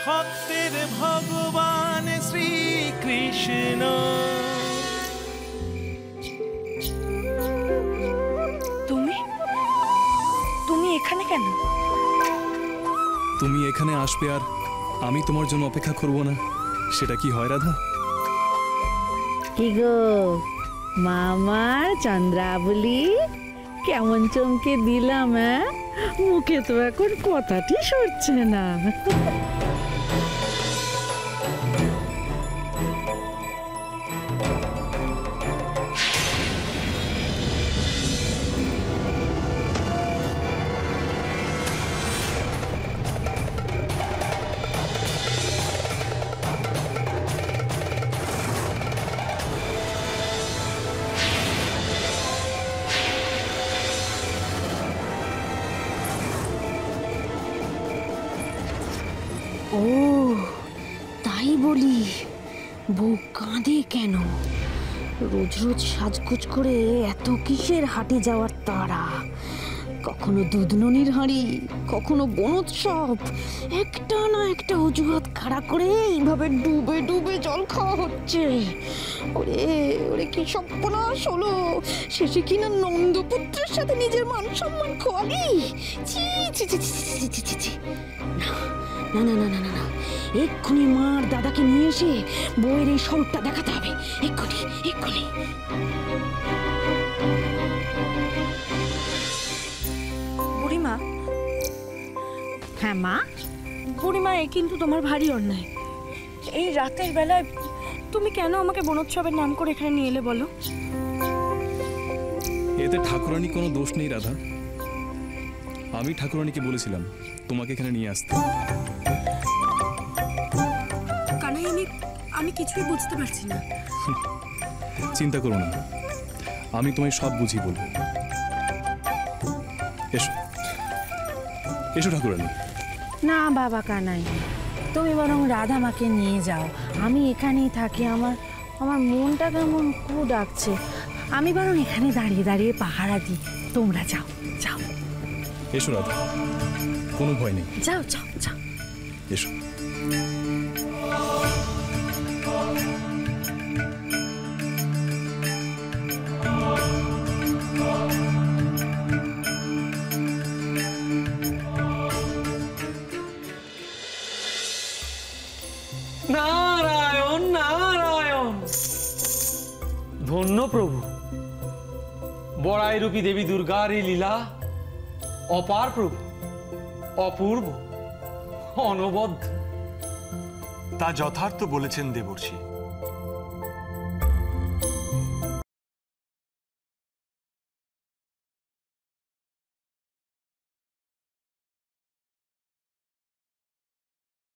ভক্তের ভগবান শ্রীকৃষ্ণ। তুমি তুমি এখানে কেন? তুমি এখানে আসবে আর আমি তোমার জন্য অপেক্ষা করব না, সেটা কি হয় রাধা? কি গো মামার চন্দ্রাবলি, কেমন চমকে দিলাম? মুখে তো এখন কথাটি সরছে না। ও তাই বলি, বউ কাঁদে কেন? রোজ রোজ সাজগোজ করে এত কিসের হাটে যাওয়ার তাড়া? কখনো দুধননির হাঁড়ি, কখনো বনোৎসব, একটা না একটা অজুহাত খাড়া করে এইভাবে ডুবে ডুবে জল খাওয়া হচ্ছে। ওরে ওরে কি সর্বনাশ হলো! শেষে কিনা নন্দপুত্রের সাথে নিজের মান সম্মান খোয়ালি। ছি ছি ছি ছি ছি ছি ছি। না না না না না না, এক্ষুনি মার দাদাকে নিয়ে এসে বউয়ের এই সরটা দেখাতে হবে, এক্ষুনি এক্ষুনি। বুড়িমা। হ্যাঁ মা? বুড়িমা, এ কিন্তু তোমার ভারী অন্যায়। এই রাতের বেলায় তুমি কেন আমাকে বনোৎসবের নাম করে এখানে নিয়ে এলে বলো? এতে ঠাকুরানী কোনো দোষ নেই রাধা। আমি ঠাকুরানীকে বলেছিলাম তোমাকে এখানে নিয়ে আসতে। কানাই, আমি কিছুই বুঝতে পারছি না। চিন্তা করো না, আমি তোমায় সব বুঝিয়ে বলবো। এসো এসো ঠাকুরানী। না বাবা কানাই, তুমি বরং রাধা মাকে নিয়ে যাও, আমি এখানেই থাকি। আমার আমার মনটা কেমন কু ডাকছে। আমি বরং এখানে দাঁড়িয়ে দাঁড়িয়ে পাহারা দিই, তোমরা যাও যাও। এসো রাধা, কোনো ভয় নেই। যাও যাও যাও। এসো। নারায়ণ নারায়ণ, ধন্য প্রভু। বড়াইরূপী দেবী দুর্গার এই লীলা অপার প্রভু, অপূর্ব, অনবদ্য। তা যথার্থ বলেছেন দেবর্ষি।